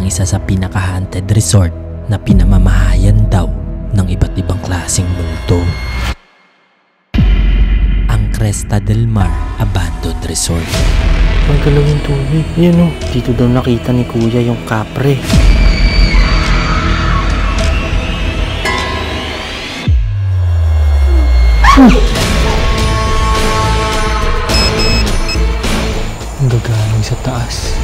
isa sa pinaka-haunted resort na pinamamahayan daw ng iba't ibang klaseng multo. Ang Cresta del Mar Abandoned Resort. Ang galaw yung tubig. Yan o. Dito daw nakita ni Kuya yung kapre. Ang gagaling sa taas.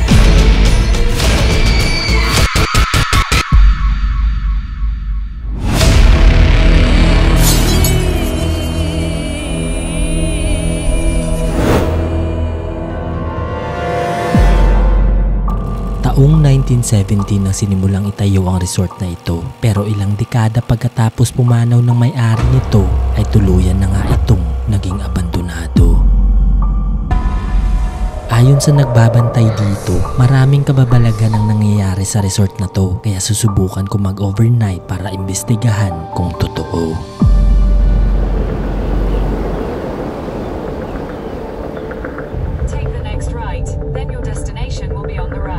Taong 1970 nang sinimulang itayo ang resort na ito, pero ilang dekada pagkatapos pumanaw ng may-ari nito ay tuluyan na nga itong naging abandonado. Ayon sa nagbabantay dito, maraming kababalagan ang nangyayari sa resort na to, kaya susubukan ko mag-overnight para imbestigahan kung totoo.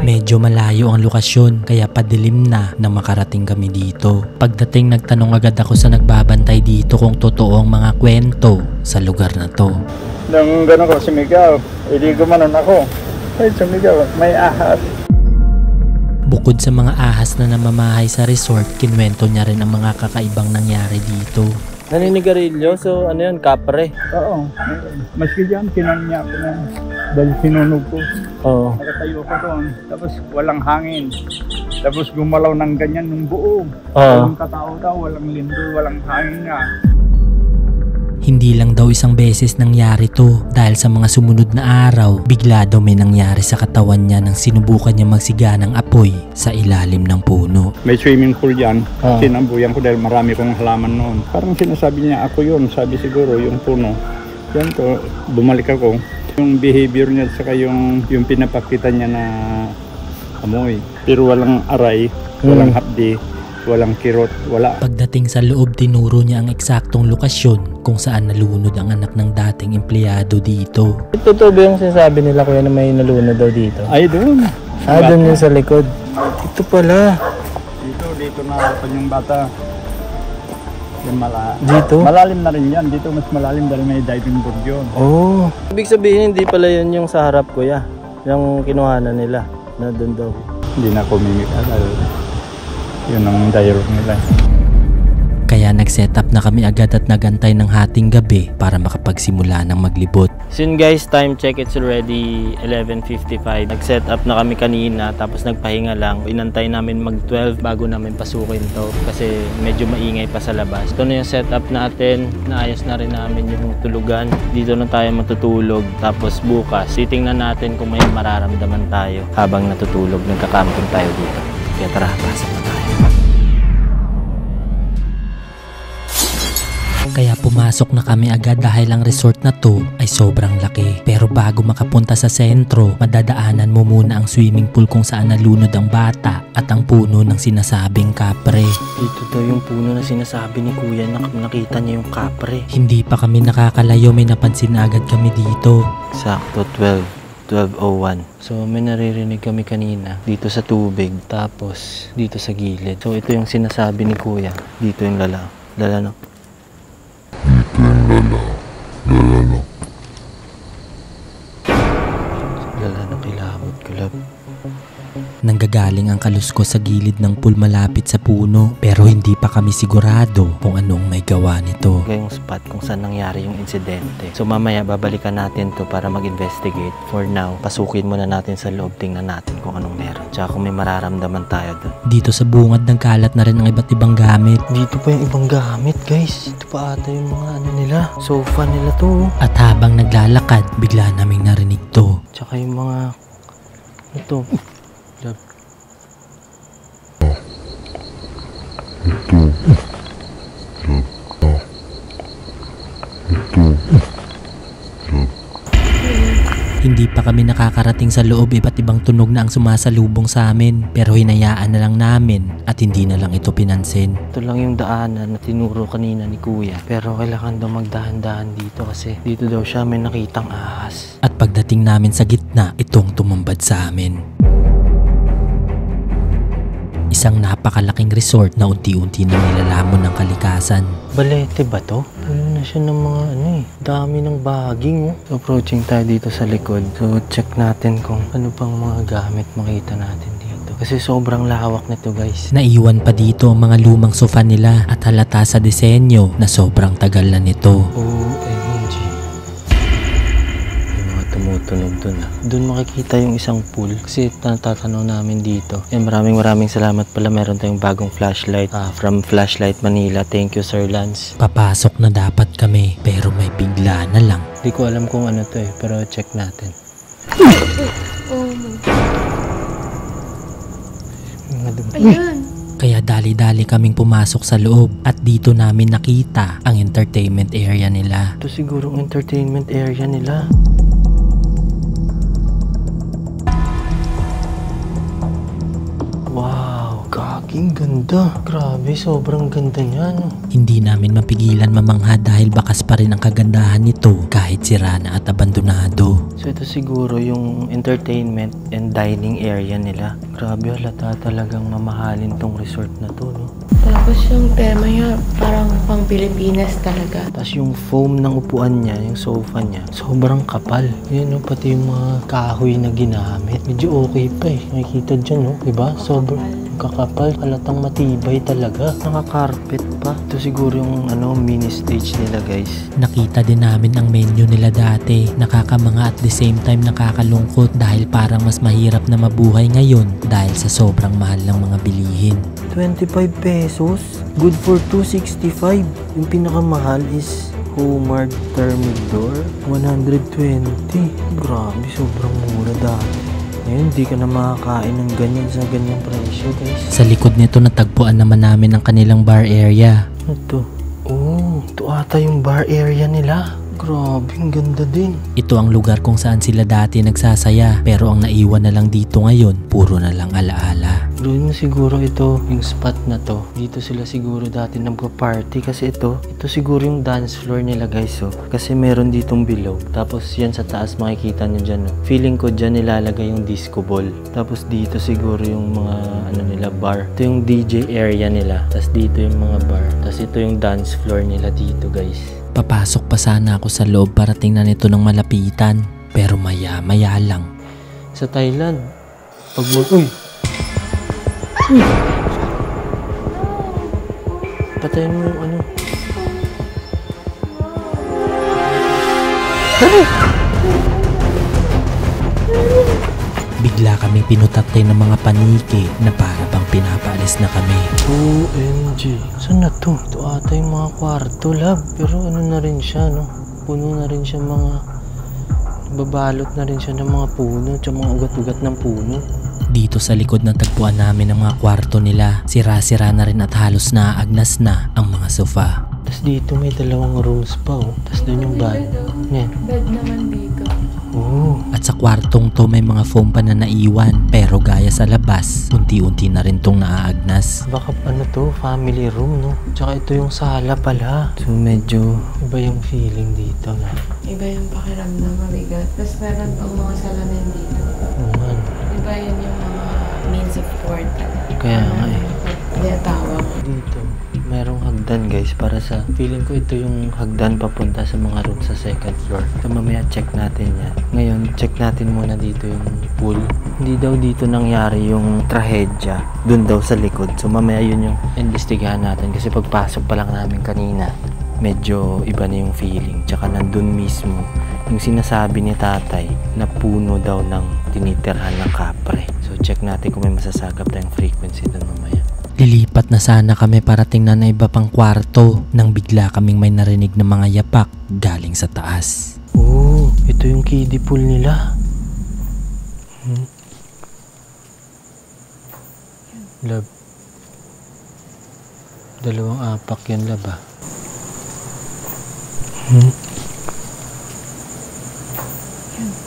Medyo malayo ang lokasyon kaya padilim na nang makarating kami dito. Pagdating nagtanong agad ako sa nagbabantay dito kung totoo ang mga kwento sa lugar na to. Nung gano'n ko sumigaw, hindi gumanon ako. Ay sumigaw, may ahas. Bukod sa mga ahas na namamahay sa resort, kinwento niya rin ang mga kakaibang nangyari dito. Naninigarilyo? So ano yun? Kapre? Oo. Maski dyan, kinan niya ako na dahil sinunog ko. Oo. Nakatayo ko doon. Tapos walang hangin. Tapos gumalaw ng ganyan ng buo. Oo. Walang katao daw, walang lindol, walang hangin nga. Hindi lang daw isang beses nangyari to dahil sa mga sumunod na araw, bigla daw may nangyari sa katawan niya nang sinubukan niya magsiga ng apoy sa ilalim ng puno. May swimming pool dyan. Sinambuyan ko dahil marami kong halaman noon. Parang sinasabi niya ako yun. Sabi siguro yung puno. Yan to, bumalik ako. Yung behavior niya saka yung pinapakita niya na amoy. Pero walang aray, walang hapdi, walang kirot, wala. Pagdating sa loob, tinuro niya ang eksaktong lokasyon kung saan nalunod ang anak ng dating empleyado dito. Totoo ba yung sinasabi nila Kuya na may nalunod daw dito? Ay doon. Doon yung sa likod. Ito pala. Dito na harapan yung bata. Yung dito? Malalim na rin yan. Dito mas malalim dahil may diving board yun. Oh. Ibig sabihin hindi pala yun yung sa harap Kuya. Yung kinuhanan nila na doon daw. Hindi na ako mimikala. Yun ang diary nila. Kaya nag-set up na kami agad at nagantay ng hating gabi para makapagsimula ng maglibot. So yun guys, time check, it's already 11:55. Nag-set up na kami kanina tapos nagpahinga lang. Inantay namin mag-12 bago namin pasukin to kasi medyo maingay pa sa labas. Ito na yung setup natin. Naayos na rin namin yung tulugan. Dito na tayo matutulog. Tapos bukas, titingnan natin kung may mararamdaman tayo habang natutulog. Nagkakamping tayo dito. Kaya tara, pasok na tayo. Kaya pumasok na kami agad dahil ang resort na to ay sobrang laki. Pero bago makapunta sa sentro, madadaanan mo muna ang swimming pool kung saan nalunod ang bata at ang puno ng sinasabing kapre. Dito daw yung puno na sinasabi ni Kuya na nakita niya yung kapre. Hindi pa kami nakakalayo, may napansin na agad kami dito. Sakto 12:01. So may naririnig kami kanina dito sa tubig tapos dito sa gilid. So ito yung sinasabi ni Kuya. Dito yung lala no. Lala no kilabot kulab. Nanggagaling ang kaluskos sa gilid ng pool malapit sa puno pero hindi pa kami sigurado kung anong may gawa nito. Yung spot kung saan nangyari yung insidente. So mamaya babalikan natin to para mag-investigate. For now, pasukin muna natin sa loob, tingnan natin kung anong meron. Tsaka kung may mararamdaman tayo doon. Dito sa bungad nagkalat na rin ang iba't ibang gamit. Dito pa yung ibang gamit guys. Dito pa ata yung mga ano nila. Sofa nila to. At habang naglalakad, bigla naming narinig to. Tsaka yung mga ito. Hindi pa kami nakakarating sa loob, iba't ibang tunog na ang sumasalubong sa amin. Pero hinayaan na lang namin at hindi na lang ito pinansin. Ito lang yung daanan na tinuro kanina ni Kuya. Pero kailangan daw magdahan-dahan dito kasi dito daw siya may nakitang ahas. At pagdating namin sa gitna, itong tumambad sa amin. Isang napakalaking resort na unti-unti na nilalamon ng kalikasan. Balete ba to? Ano na siya ng mga dami ng baging. So, approaching tayo dito sa likod. So check natin kung ano pang mga gamit makita natin dito. Kasi sobrang lawak nito guys. Naiwan pa dito ang mga lumang sofa nila at halata sa disenyo na sobrang tagal na nito. OMG. May mga tumutunog dun Doon makikita yung isang pool. Kasi natatanaw namin dito. Maraming salamat pala. Meron tayong bagong flashlight from Flashlight Manila. Thank you Sir Lance. Papasok na dapat kami pero may bigla na lang. Hindi ko alam kung ano to pero check natin. Ayan. Kaya dali-dali kaming pumasok sa loob at dito namin nakita ang entertainment area nila. Ito siguro ang entertainment area nila. Wow, kaking ganda. Grabe, sobrang ganda niya, no? Hindi namin mapigilan mamangha dahil bakas pa rin ang kagandahan nito kahit sira na at abandonado. So ito siguro yung entertainment and dining area nila. Grabe, halata talagang mamahalin tong resort na to, no? Tapos yung tema niya, parang pang Pilipinas talaga. Tapos yung foam ng upuan niya, yung sofa niya, sobrang kapal. Yan, no? Pati yung mga kahoy na ginamit. Medyo okay pa Nakikita dyan, no? Diba? Sobrang kakapal. Halatang matibay talaga. Nakakarpet pa. Ito siguro yung mini stage nila, guys. Nakita din namin ang menu nila dati. Nakakamanga at the same time nakakalungkot dahil parang mas mahirap na mabuhay ngayon dahil sa sobrang mahal ng mga bilihin. 25 pesos? Good for 265. Yung pinakamahal is Homard Thermidor. 120. Grabe, sobrang mura dati. Ngayon, hindi ka na makakain ng ganyan sa ganyang presyo, guys. Sa likod nito natagpuan naman namin ang kanilang bar area. Ano to? Oh, ito ata yung bar area nila. Grabe, ang ganda din. Ito ang lugar kung saan sila dati nagsasaya pero ang naiwan na lang dito ngayon, puro na lang alaala. Doon siguro ito, yung spot na to. Dito sila siguro dati nagpa-party kasi ito siguro yung dance floor nila guys. Kasi meron ditong below. Tapos yan sa taas makikita nyo dyan. Feeling ko dyan nilalagay yung disco ball. Tapos dito siguro yung mga nila bar. Ito yung DJ area nila. Tapos dito yung mga bar. Tapos ito yung dance floor nila dito guys. Papasok pa sana ako sa loob para tingnan ito ng malapitan. Pero maya-maya lang. Sa Thailand, pag patayin mo yung Dali! Bigla kaming pinutatay ng mga paniki na para bang pinapaalis na kami. OMG. Saan na to? Ito ata yung mga kwarto, lab. Pero na rin siya, no? Puno na rin siya babalot na rin siya ng mga puno at mga ugat-ugat ng puno. Dito sa likod na tagpuan namin ang mga kwarto nila. Sira-sira na rin at halos naaagnas na ang mga sofa. Tapos dito may 2 rooms pa, Tapos doon yung bed. Yan. Bed naman dito. Oh. At sa kwartong to may mga foam pa na naiwan. Pero gaya sa labas, unti-unti na rin tong naaagnas. Baka to? Family room, no? Tsaka ito yung sala pala. So medyo iba yung feeling dito, na. Iba yung pakiramdam, mabigat. Tapos meron pang mga salamin dito. Naman. Iba yun yung mga means of support. Kaya nga Kaya tawag. Dito, merong hagdan guys para sa feeling ko ito yung hagdan papunta sa mga room sa second floor. So mamaya check natin yan. Ngayon, check natin muna dito yung pool. Hindi daw dito nangyari yung trahedya. Doon daw sa likod. So mamaya yun yung investigahan natin kasi pagpasok pa lang namin kanina, medyo iba na yung feeling. Tsaka nandun mismo yung sinasabi ni tatay na puno daw ng tinitirhan ng kapre. So check natin kung may masasagap tayong frequency doon mamaya. Lilipat na sana kami para tingnan na iba pang kwarto nang bigla kaming may narinig na mga yapak galing sa taas. Oh, ito yung kiddie pool nila. Lab. 2 apak yan, lab,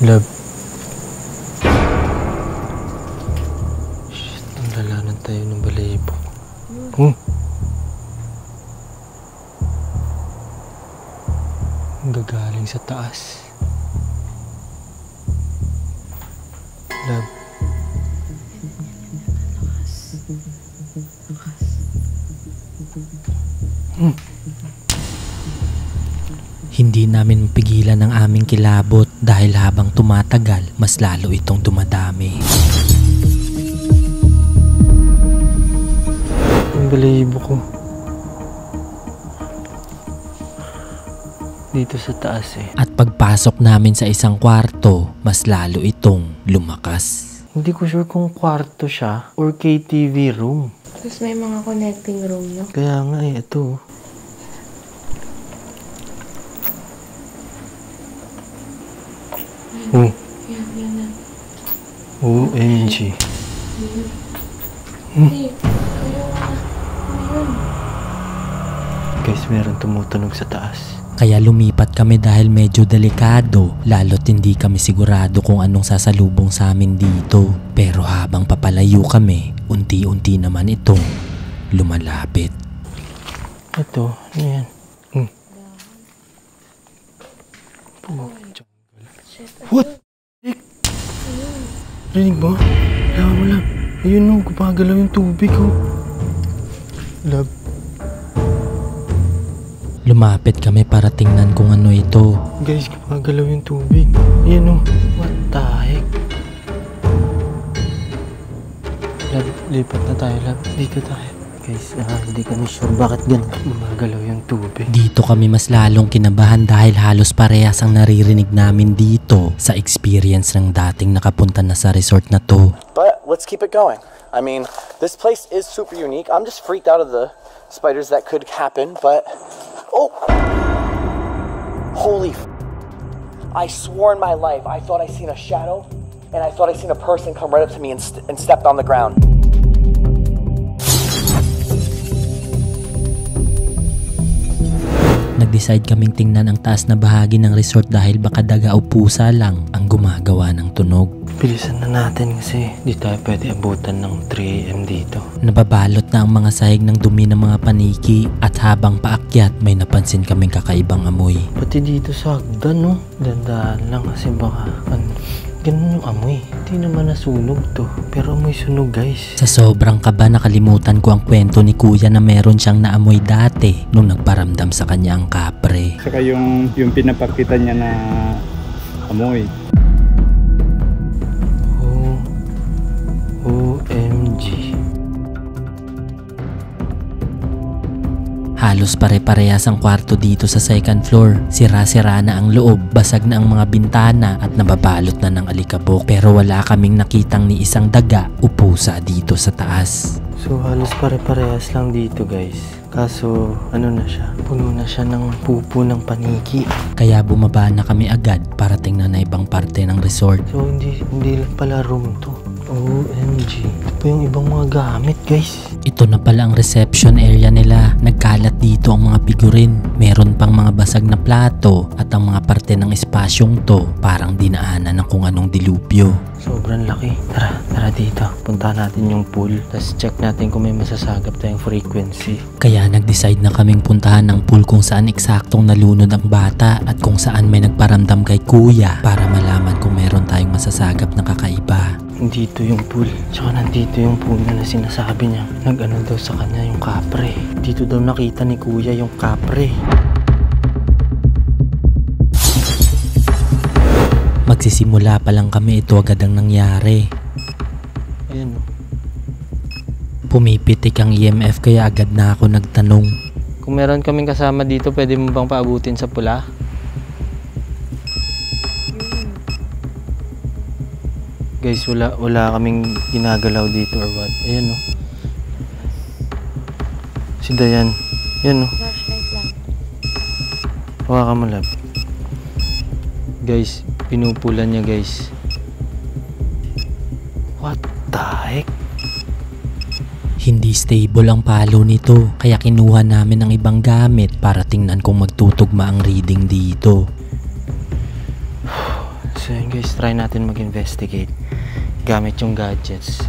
Lab. Shit, ang lalanan tayo ng balayibo. Gagaling sa taas. Lab. Hindi namin mapigilan ang aming kilabot dahil habang tumatagal, mas lalo itong dumadami. Ang balahibo ko. Dito sa taas eh. At pagpasok namin sa isang kwarto, mas lalo itong lumakas. Hindi ko sure kung kwarto siya or KTV room. Tapos may mga connecting room, no? Kaya nga eh, ito. Oh, Yan na. OMG. Hey, kayo nga. Ano yun? Guys, meron tumutunog sa taas. Kaya lumipat kami dahil medyo delikado, lalo't hindi kami sigurado kung anong sasalubong sa amin dito. Pero habang papalayo kami, unti-unti naman itong lumalapit. Ito, ano yan? What? Rinig ba? Kaya mo lang. Ayun o, gumagalaw yung tubig o. Love. Lumapit kami para tingnan kung ano ito. Guys, gumagalaw yung tubig. Ayan o. What the heck? Love, lipat na tayo, love. Dito tayo. Guys, hindi kami sure bakit ganun gumagalaw yung tubig. Dito kami mas lalong kinabahan dahil halos parehas ang naririnig namin dito sa experience ng dating nakapunta na sa resort na to. But let's keep it going. I mean, this place is super unique. I'm just freaked out of the spiders that could happen, but... Oh! Holy f... I swore in my life I thought I seen a shadow, and I thought I seen a person come right up to me and stepped on the ground. Nag-decide kaming tingnan ang taas na bahagi ng resort dahil baka daga o pusa lang ang gumagawa ng tunog. Bilisan na natin kasi di tayo pwede abutan ng 3 AM dito. Nababalot na ang mga sahig ng dumi ng mga paniki at habang paakyat may napansin kaming kakaibang amoy. Pati dito sa hagdan, no? Dandaan lang kasi baka ganun yung amoy. Hindi naman nasunog to, pero amoy sunog, guys. Sa sobrang kaba nakalimutan ko ang kwento ni kuya na meron siyang naamoy dati nung nagparamdam sa kanya ang kapre. Saka yung pinapakita niya na amoy. OMG. Halos pare-parehas ang kwarto dito sa second floor. Sira-sira na ang loob, basag na ang mga bintana at nababalot na ng alikabok. Pero wala kaming nakitang ni isang daga o pusa dito sa taas. So halos pare-parehas lang dito, guys. Kaso ano na siya, puno na siya ng pupo ng paniki. Kaya bumaba na kami agad para tingnan na ibang parte ng resort. So hindi lang pala room to. OMG. Ito pa yung ibang mga gamit, guys. Ito na pala ang reception area nila. Nagkalat dito ang mga figurin. Meron pang mga basag na plato at ang mga parte ng espasyong to parang dinaanan ng kung anong dilubyo. Sobrang laki. Tara dito. Punta natin yung pool. Tapos check natin kung may masasagap tayong frequency. Kaya nag-decide na kaming puntahan ng pool kung saan eksaktong nalunod ang bata at kung saan may nagparamdam kay kuya para malaman kung meron tayong masasagap na kakaiba. Dito yung pool. Tsaka nandito yung pool na sinasabi niya. Nag-ano daw sa kanya yung kapre. Dito daw nakita ni kuya yung kapre. Magsisimula pa lang kami, ito agad ang nangyari. Ayan o. Pumipitik ang EMF kaya agad na ako nagtanong. Kung meron kaming kasama dito, pwede mo bang paabutin sa pula? Guys, wala kaming ginagalaw dito or what. Ayan o. Si Dayan. Ayan o. Flashlight lang. Hawakan mo, love. Guys, pinupulan niya, guys. What the heck? Hindi stable ang palo nito kaya kinuha namin ang ibang gamit para tingnan kung magtutugma ang reading dito. So yun, guys, try natin mag-investigate gamit yung gadgets.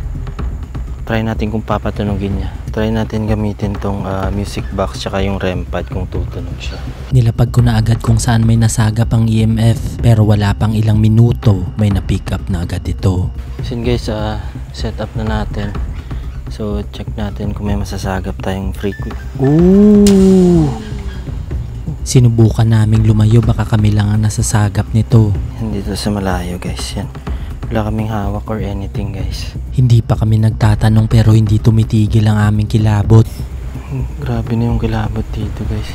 Try natin kung papatunogin niya. Try natin gamitin tong music box tsaka yung REM pad kung tutunog siya. Nilapag ko na agad kung saan may nasagap ang EMF pero wala pang ilang minuto may na-pick up na agad ito. So yun, guys, set up na natin. So check natin kung may masasagap tayong frequency. Ooh! Sinubukan naming lumayo, baka kami lang ang nasasagap nito. Dito sa malayo guys, yan. Wala kaming hawak or anything guys. Hindi pa kami nagtatanong pero hindi tumitigil ang aming kilabot. Grabe na yung kilabot dito guys.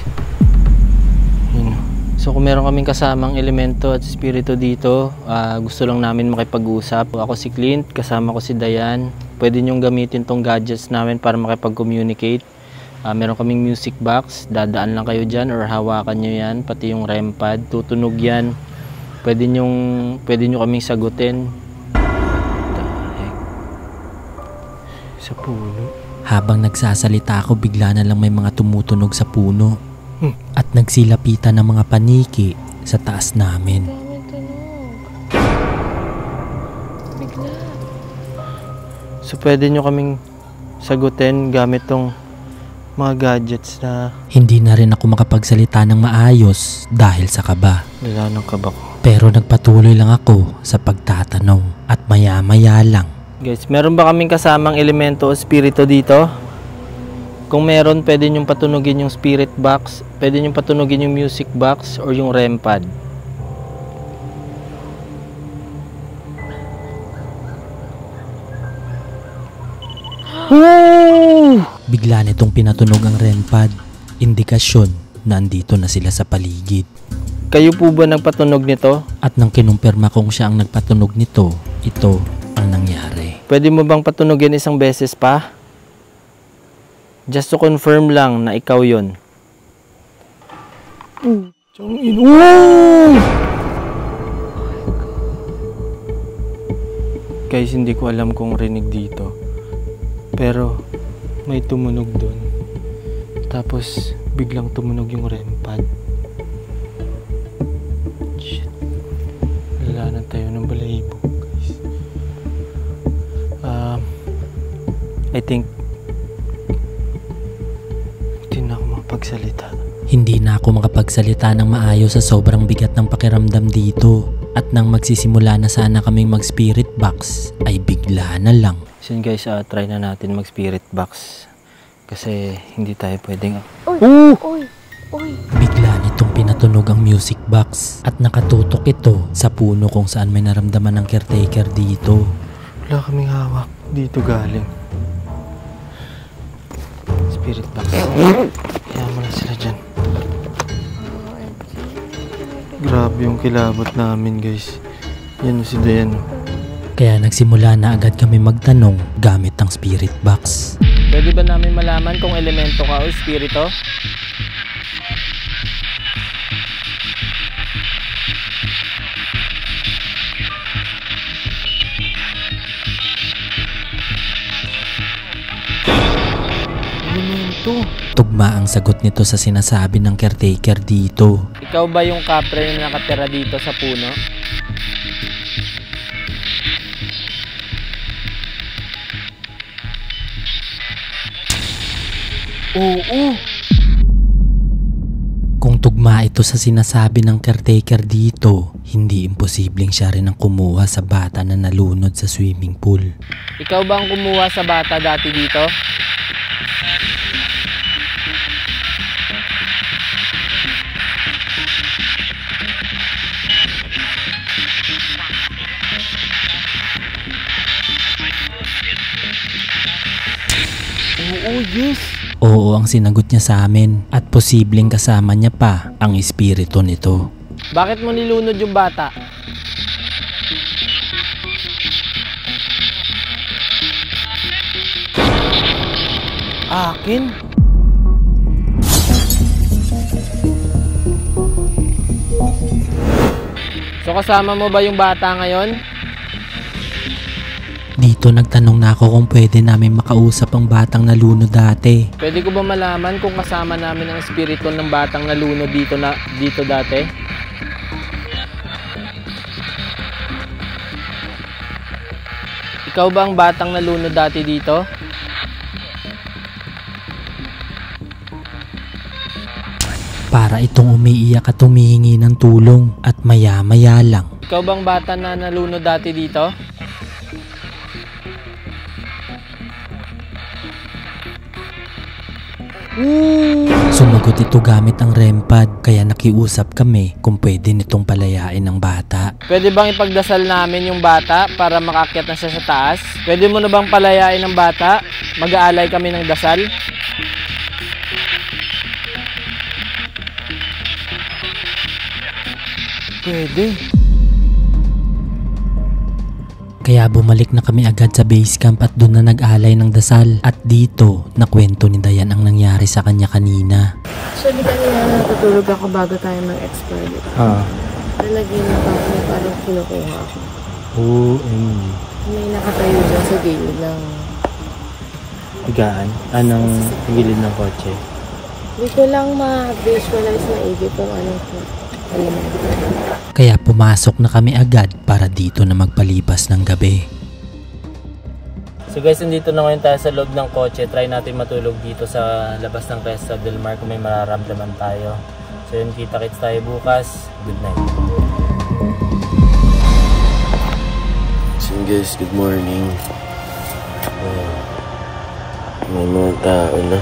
Yun. So kung meron kaming kasamang elemento at spirito dito, gusto lang namin makipag-usap. Ako si Clint, kasama ko si Dayan. Pwede nyong gamitin tong gadgets namin para makipag-communicate. Meron kaming music box, dadaan lang kayo dyan or hawakan nyo yan, pati yung REM pad, tutunog yan. Pwede nyo kaming sagutin. Sa puno. Habang nagsasalita ako, bigla na lang may mga tumutunog sa puno. At nagsilapitan ng mga paniki sa taas namin. Dami tunog. Bigla. So pwede nyo kaming sagutin gamit tong mga gadgets na Hindi na rin ako makapagsalita ng maayos dahil sa kaba. wala ng kaba ko. Pero nagpatuloy lang ako sa pagtatanong at maya-maya lang. Guys, meron ba kaming kasamang elemento o spirito dito? Kung meron, pwede nyong patunugin yung spirit box, pwede nyong patunugin yung music box or yung REM pad. Bigla nitong pinatunog ang REM pad. Indikasyon na andito na sila sa paligid. Kayo po ba nagpatunog nito? At nang kinumpirma kong siya ang nagpatunog nito, ito ang nangyari. Pwede mo bang patunugin isang beses pa? Just to confirm lang na ikaw yun. Guys, hindi ko alam kung rinig dito. Pero may tumunog doon. Tapos biglang tumunog yung REM pad. Shit. Wala na tayo ng balahibo, guys. I think hindi na ako makapagsalita. Hindi na ako makapagsalita ng maayos sa sobrang bigat ng pakiramdam dito. At nang magsisimula na sana kaming mag-spirit box, ay bigla na lang. So yun guys, try na natin mag-spirit box. Kasi hindi tayo pwedeng... Uy! Bigla nitong pinatunog ang music box at nakatutok ito sa puno kung saan may naramdaman ng caretaker dito. Wala kaming hawak. Dito galing. Spirit box. Kaya mo na sila dyan. Grabe yung kilabot namin guys. Yan si Dayan. Kaya nagsimula na agad kami magtanong gamit ang spirit box. Pwede ba namin malaman kung elemento ka o spirito? Elemento. Tugma ang sagot nito sa sinasabi ng caretaker dito. Ikaw ba yung kapre na nakatira dito sa puno? Oo. Kung tugma ito sa sinasabi ng caretaker dito, hindi imposibleng siya rin ang kumuha sa bata na nalunod sa swimming pool. Ikaw ba ang kumuha sa bata dati dito? Oo, yes. Oo ang sinagot niya sa amin at posibleng kasama niya pa ang espiritu nito. Bakit mo nilunod yung bata? Akin? So kasama mo ba yung bata ngayon? Dito nagtanong na ako kung pwede namin makausap ang batang nalunod dati. Pwede ko ba malaman kung kasama namin ang espiritu ng batang nalunod dito dati? Ikaw ba ang batang nalunod dati dito? Para itong umiiyak at humihingi ng tulong at maya-maya lang. Ikaw bang bata na nalunod dati dito? Sumagot ito gamit ang REM pad, kaya nakiusap kami kung pwede nitong palayain ng bata. Pwede bang ipagdasal namin yung bata para makakyat na siya sa taas? Pwede mo na bang palayain ng bata? Mag-aalay kami ng dasal? Pwede. Kaya bumalik na kami agad sa base camp at doon na nag-alay ng dasal. At dito, nakwento ni Dayan ang nangyari sa kanya kanina. Actually, kanina natutulog ako bago tayo mag-explore dito. Nalaginig ako na parang kinukuha ako. May nakatayo dyan sa gilid ng... Higaan? Anong gilid ng kotse? Hindi ko lang ma-visualize maigi kung anong element. Kaya pumasok na kami agad para dito na magpalipas ng gabi. So guys, nandito na ngayon tayo sa loob ng kotse. Try natin matulog dito sa labas ng Cresta del Mar kung may mararamdaman tayo. So yun, kita-kits tayo bukas. Good night. So guys, good morning. May mga tao na.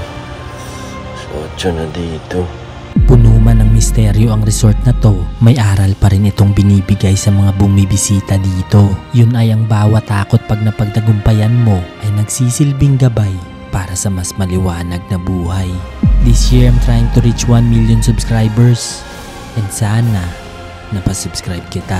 So 8 na dito. Puno man ng misteryo ang resort na to, may aral pa rin itong binibigay sa mga bumibisita dito. Yun ay ang bawat takot pag napagtagumpayan mo ay nagsisilbing gabay para sa mas maliwanag na buhay. This year I'm trying to reach 1 million subscribers and sana napasubscribe kita.